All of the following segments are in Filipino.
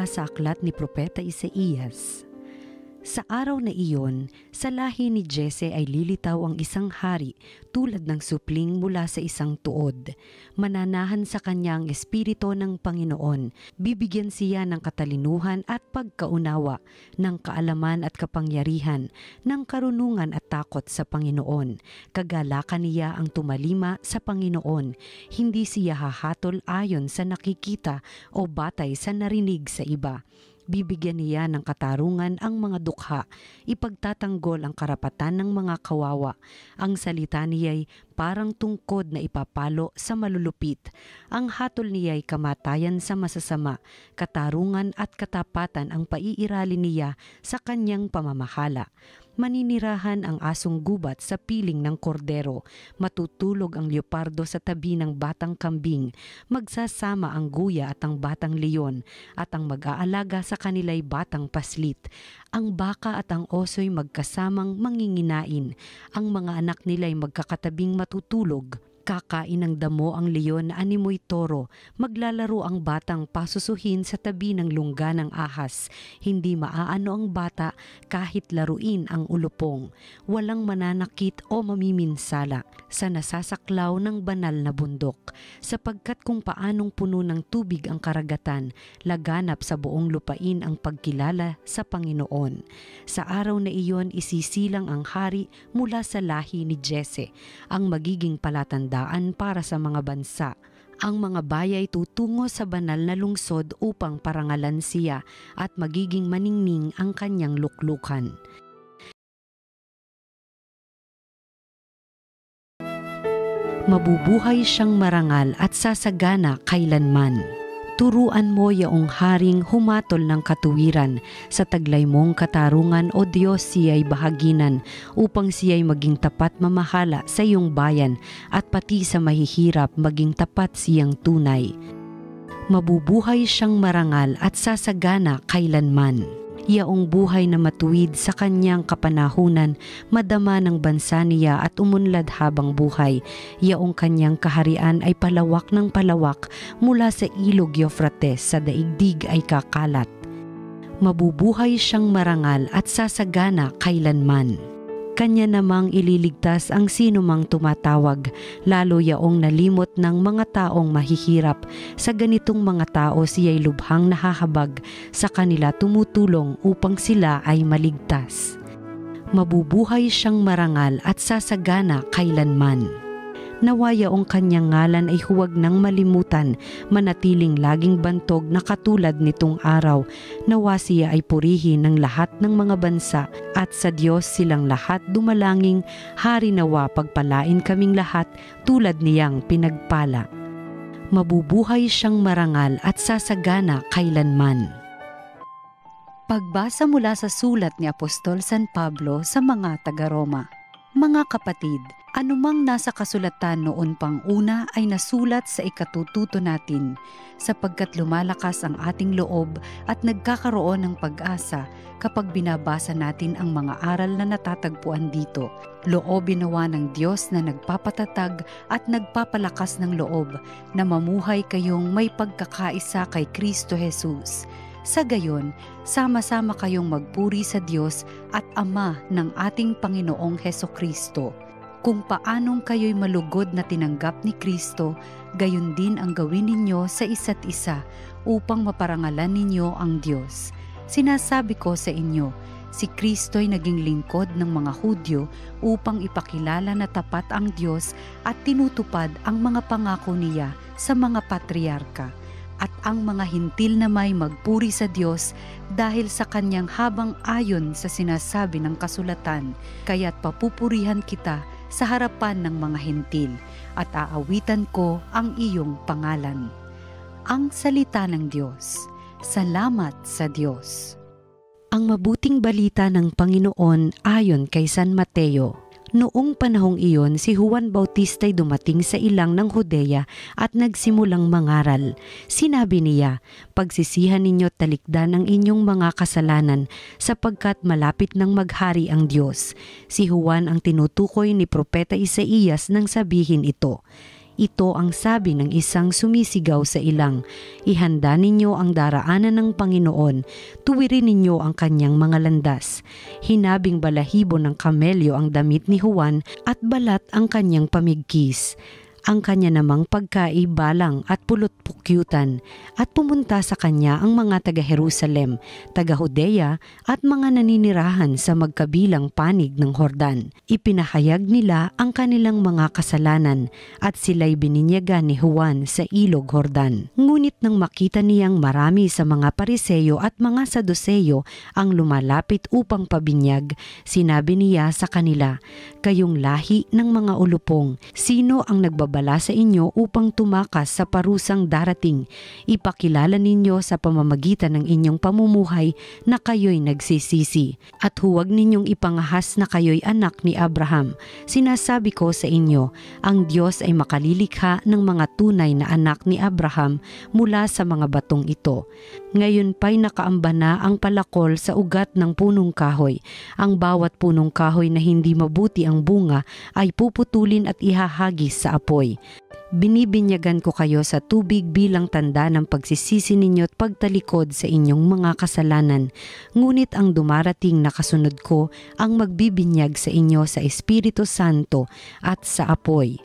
Mula sa aklat ni Propeta Isaías. Sa araw na iyon, sa lahi ni Jese ay lilitaw ang isang hari tulad ng supling mula sa isang tuod. Mananahan sa kanya ang espiritu ng Panginoon. Bibigyan siya ng katalinuhan at pagkaunawa, ng kaalaman at kapangyarihan, ng karunungan at takot sa Panginoon. Kagalakan niya ang tumalima sa Panginoon. Hindi siya hahatol ayon sa nakikita o batay sa narinig sa iba. Bibigyan niya ng katarungan ang mga dukha, ipagtatanggol ang karapatan ng mga kawawa. Ang salita niya'y parang tungkod na ipapalo sa malulupit. Ang hatol niya'y kamatayan sa masasama, katarungan at katapatan ang paiiralin niya sa kanyang pamamahala. Maninirahan ang asong gubat sa piling ng kordero, matutulog ang leopardo sa tabi ng batang kambing, magsasama ang guya at ang batang leon, at ang mag-aalaga sa kanila'y batang paslit. Ang baka at ang oso'y magkasamang manginginain, ang mga anak nila'y magkakatabing matutulog. Kakain ng damo ang leon na animoy toro, maglalaro ang batang pasusuhin sa tabi ng lungga ng ahas. Hindi maaano ang bata kahit laruin ang ulupong. Walang mananakit o mamiminsala sa nasasaklaw ng banal na bundok. Sapagkat kung paanong puno ng tubig ang karagatan, laganap sa buong lupain ang pagkilala sa Panginoon. Sa araw na iyon isisilang ang hari mula sa lahi ni Jese, ang magiging palatandaan para sa mga bansa. Ang mga bayay tutungo sa banal na lungsod upang parangalan siya at magiging maningning ang kanyang luklukan. Mabubuhay siyang marangal at sasagana kailanman. Turuan mo yaong haring humatol ng katuwiran, sa taglay mong katarungan o Diyos siya'y bahaginan, upang siya'y maging tapat mamahala sa iyong bayan, at pati sa mahihirap maging tapat siyang tunay. Mabubuhay siyang marangal at sasagana kailanman. Yaong buhay na matuwid sa kanyang kapanahunan, madama ng bansa niya at umunlad habang buhay. Yaong kanyang kaharian ay palawak ng palawak, mula sa ilog Eufrates sa daigdig ay kakalat. Mabubuhay siyang marangal at sasagana kailanman. Kanya namang ililigtas ang sinumang tumatawag, lalo yaong nalimot ng mga taong mahihirap. Sa ganitong mga tao siya'y lubhang nahahabag, sa kanila tumutulong upang sila ay maligtas. Mabubuhay siyang marangal at sasagana kailanman. Nawa yaong kanyang ngalan ay huwag nang malimutan, manatiling laging bantog na katulad nitong araw. Nawa siya ay purihin ng lahat ng mga bansa, at sa Diyos silang lahat dumalangin. Hari nawa pagpalain kaming lahat tulad niyang pinagpala. Mabubuhay siyang marangal at sasagana kailanman. Pagbasa mula sa sulat ni Apostol San Pablo sa mga taga-Roma. Mga kapatid, anumang nasa kasulatan noon pang una ay nasulat sa ikatututo natin, sapagkat lumalakas ang ating loob at nagkakaroon ng pag-asa kapag binabasa natin ang mga aral na natatagpuan dito. Loobin nawa ng Diyos na nagpapatatag at nagpapalakas ng loob, na mamuhay kayong may pagkakaisa kay Kristo Jesus. Sa gayon, sama-sama kayong magpuri sa Diyos at Ama ng ating Panginoong Hesukristo. Kung paanong kayo'y malugod na tinanggap ni Kristo, gayon din ang gawin ninyo sa isa't isa upang maparangalan ninyo ang Diyos. Sinasabi ko sa inyo, si Kristo'y naging lingkod ng mga Hudyo upang ipakilala na tapat ang Diyos at tinutupad ang mga pangako niya sa mga patriarka. At ang mga hintil na may magpuri sa Diyos dahil sa kanyang habang ayon sa sinasabi ng kasulatan, kaya't papupurihan kita sa harapan ng mga hintil at aawitan ko ang iyong pangalan. Ang salita ng Diyos. Salamat sa Diyos. Ang mabuting balita ng Panginoon ayon kay San Mateo. Noong panahong iyon, si Juan Bautista'y dumating sa ilang ng Judea at nagsimulang mangaral. Sinabi niya, "Pagsisihan ninyo't talikdan ang inyong mga kasalanan, sapagkat malapit nang maghari ang Diyos." Si Juan ang tinutukoy ni Propeta Isaías nang sabihin ito. Ito ang sabi ng isang sumisigaw sa ilang, ihanda ninyo ang daraanan ng Panginoon, tuwirin ninyo ang kanyang mga landas. Hinabing balahibo ng kamelyo ang damit ni Juan at balat ang kanyang pamigkis. Ang kanya namang pagkaibalang at pulot-pukyutan, at pumunta sa kanya ang mga taga-Jerusalem, taga-Judea at mga naninirahan sa magkabilang panig ng Hordan. Ipinahayag nila ang kanilang mga kasalanan at sila'y bininyagan ni Juan sa ilog Hordan. Ngunit nang makita niyang marami sa mga Pariseyo at mga Saduseyo ang lumalapit upang pabinyag, sinabi niya sa kanila, "Kayong lahi ng mga ulupong, sino ang nagbabala sa inyo upang tumakas sa parusang darating? Ipakilala ninyo sa pamamagitan ng inyong pamumuhay na kayo'y nagsisisi. At huwag ninyong ipangahas na kayo'y anak ni Abraham. Sinasabi ko sa inyo, ang Diyos ay makalilikha ng mga tunay na anak ni Abraham mula sa mga batong ito. Ngayon pa'y nakaamba na ang palakol sa ugat ng punong kahoy. Ang bawat punong kahoy na hindi mabuti ang bunga ay puputulin at ihahagis sa apoy. Binibinyagan ko kayo sa tubig bilang tanda ng pagsisisi ninyo at pagtalikod sa inyong mga kasalanan. Ngunit ang dumarating na kasunod ko ang magbibinyag sa inyo sa Espiritu Santo at sa apoy.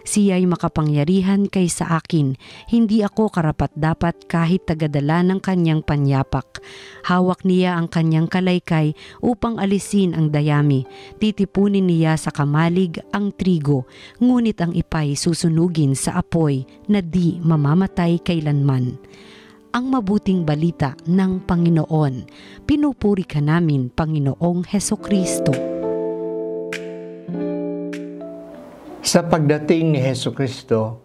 Siya'y makapangyarihan kaysa akin, hindi ako karapat-dapat kahit tagadala ng kanyang panyapak. Hawak niya ang kanyang kalaykay upang alisin ang dayami. Titipunin niya sa kamalig ang trigo, ngunit ang ipay susunugin sa apoy na di mamamatay kailanman." Ang mabuting balita ng Panginoon. Pinupuri ka namin, Panginoong Hesukristo. Sa pagdating ni Hesukristo,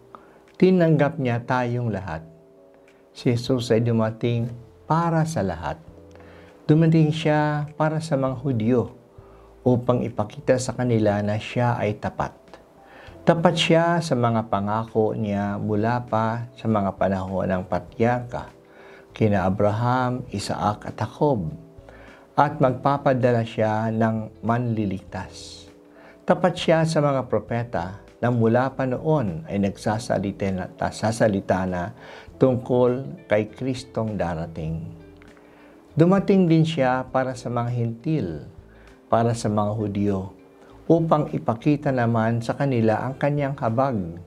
tinanggap niya tayong lahat. Si Jesus ay dumating para sa lahat. Dumating siya para sa mga Hudyo upang ipakita sa kanila na siya ay tapat. Tapat siya sa mga pangako niya mula pa sa mga panahon ng patriarka, kina Abraham, Isaac at Jacob, at magpapadala siya ng manliligtas. Tapat siya sa mga propeta na mula pa noon ay nagsasalita na tungkol kay Kristong darating. Dumating din siya para sa mga Hintil, para sa mga Hudyo, upang ipakita naman sa kanila ang kanyang habag,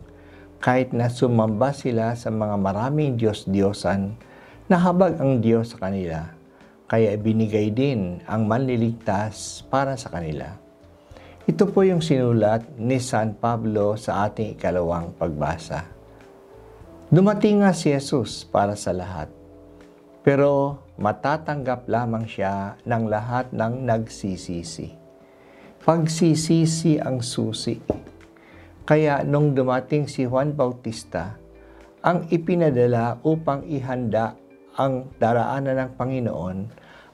kahit na sumamba sila sa mga maraming Diyos-Diyosan, na habag ang Diyos sa kanila, kaya binigay din ang manliligtas para sa kanila. Ito po yung sinulat ni San Pablo sa ating ikalawang pagbasa. Dumating nga si Jesus para sa lahat, pero matatanggap lamang siya ng lahat ng nagsisisi. Pagsisisi ang susi. Kaya nung dumating si Juan Bautista, ang ipinadala upang ihanda ang daraanan ng Panginoon,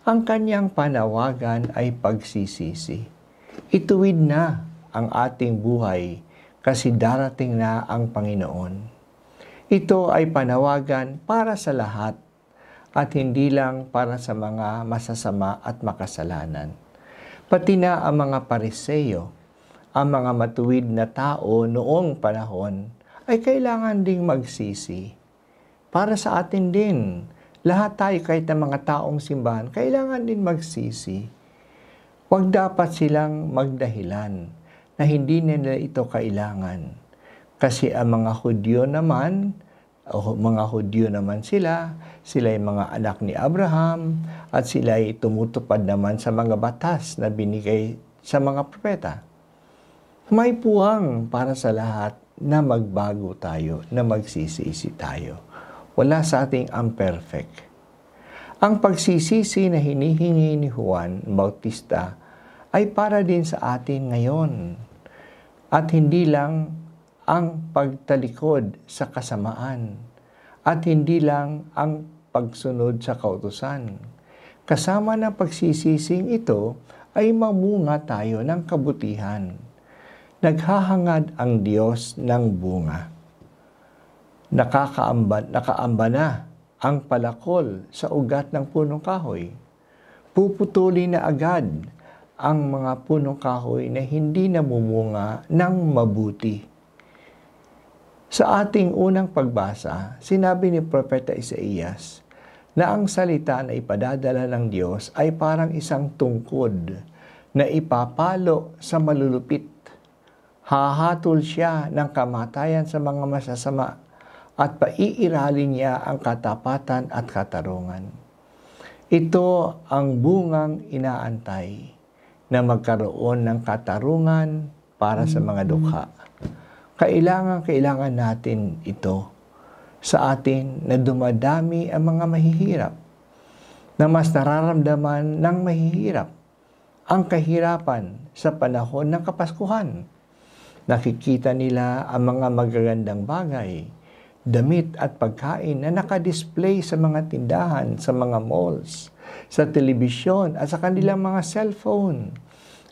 ang kanyang panawagan ay pagsisisi. Ituwid na ang ating buhay kasi darating na ang Panginoon. Ito ay panawagan para sa lahat at hindi lang para sa mga masasama at makasalanan. Pati na ang mga Pariseyo, ang mga matuwid na tao noong panahon ay kailangan ding magsisi. Para sa atin din, lahat tayo kahit ng mga taong simbahan, kailangan din magsisi. Huwag dapat silang magdahilan na hindi nila ito kailangan. Kasi ang mga Hudyo naman sila ay mga anak ni Abraham at sila ay tumutupad naman sa mga batas na binigay sa mga propeta. May puwang para sa lahat na magbago tayo, na magsisisi tayo. Wala sa ating unperfect. Ang pagsisisi na hinihingi ni Juan Bautista ay para din sa atin ngayon. At hindi lang ang pagtalikod sa kasamaan at hindi lang ang pagsunod sa kautusan. Kasama ng pagsisising ito ay mamunga tayo ng kabutihan. Naghahangad ang Diyos ng bunga. Nakaamba na ang palakol sa ugat ng punong kahoy. Puputulin na agad ang mga punong kahoy na hindi namumunga ng mabuti. Sa ating unang pagbasa, sinabi ni Propeta Isaías na ang salita na ipadadala ng Diyos ay parang isang tungkod na ipapalo sa malulupit. Hahatol siya ng kamatayan sa mga masasama at paiiralin niya ang katapatan at katarungan. Ito ang bungang inaantay na magkaroon ng katarungan para sa mga dukha. Kailangan natin ito sa atin na dumadami ang mga mahihirap, na mas nararamdaman ng mahihirap ang kahirapan sa panahon ng Kapaskuhan. Nakikita nila ang mga magagandang bagay, damit at pagkain na nakadisplay sa mga tindahan, sa mga malls, sa telebisyon at sa kanilang mga cellphone.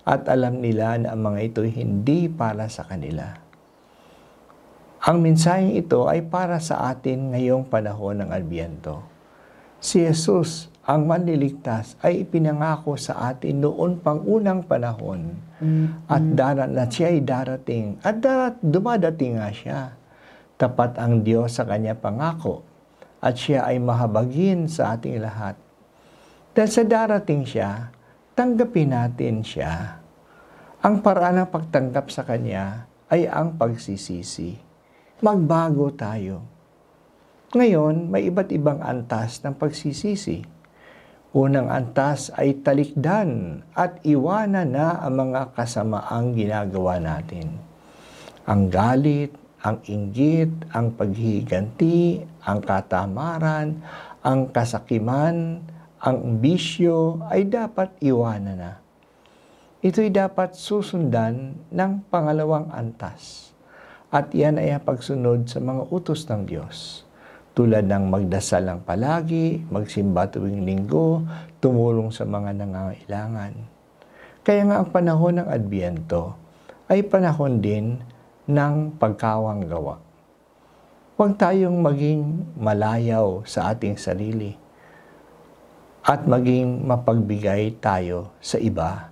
At alam nila na ang mga ito hindi para sa kanila. Ang mensaheng ito ay para sa atin ngayong panahon ng Adbyento. Si Jesus, ang manliligtas, ay ipinangako sa atin noon pang unang panahon at na siya ay darating at dumadating nga siya. Tapat ang Diyos sa kanya pangako at siya ay mahabagin sa ating lahat. Dahil sa darating siya, tanggapin natin siya. Ang paraan ng pagtanggap sa kanya ay ang pagsisisi. Magbago tayo. Ngayon, may iba't ibang antas ng pagsisisi. Unang antas ay talikdan at iwanan na ang mga kasamaang ginagawa natin. Ang galit, ang inggit, ang paghihiganti, ang katamaran, ang kasakiman, ang bisyo ay dapat iwanan na. Ito'y dapat susundan ng pangalawang antas. At yan ay ang pagsunod sa mga utos ng Diyos. Tulad ng magdasal ng palagi, magsimba tuwing linggo, tumulong sa mga nangangailangan. Kaya nga ang panahon ng Adbyento ay panahon din ng pagkawang gawa. Huwag tayong maging malayaw sa ating sarili at maging mapagbigay tayo sa iba.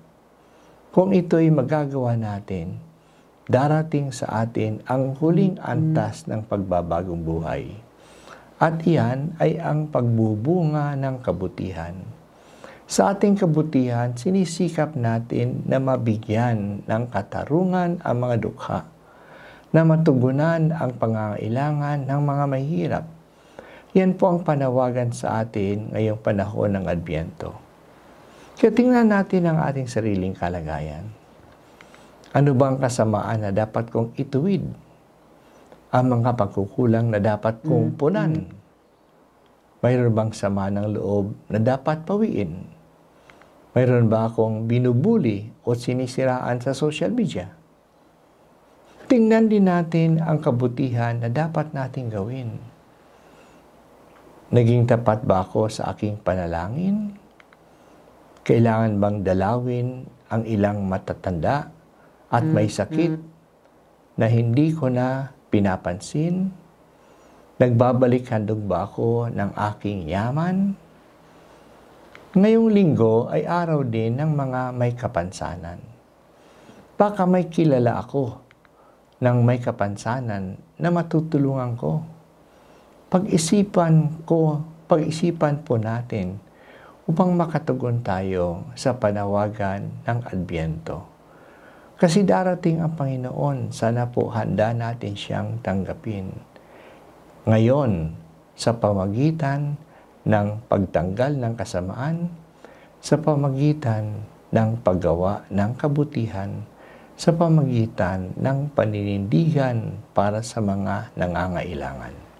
Kung ito'y magagawa natin, darating sa atin ang huling antas ng pagbabagong buhay. At iyan ay ang pagbubunga ng kabutihan. Sa ating kabutihan, sinisikap natin na mabigyan ng katarungan ang mga dukha, na matugunan ang pangangailangan ng mga mahirap. Yan po ang panawagan sa atin ngayong panahon ng Adbyento. Kaya tingnan natin ang ating sariling kalagayan. Ano bang kasamaan na dapat kong ituwid? Ang mga pagkukulang na dapat kong punan? Mayroon bang sama ng loob na dapat pawiin? Mayroon ba akong binubuli o sinisiraan sa social media? Tingnan din natin ang kabutihan na dapat nating gawin. Naging tapat ba ako sa aking panalangin? Kailangan bang dalawin ang ilang matatanda at may sakit na hindi ko na pinapansin? Nagbabalik handog ba ako ng aking yaman? Ngayong linggo ay araw din ng mga may kapansanan. Baka may kilala ako ng may kapansanan na matutulungan ko. Pag-isipan po natin upang makatugon tayo sa panawagan ng Adbyento. Kasi darating ang Panginoon, sana po handa natin siyang tanggapin. Ngayon, sa pamagitan ng pagtanggal ng kasamaan, sa pamagitan ng paggawa ng kabutihan, sa pamagitan ng paninindigan para sa mga nangangailangan.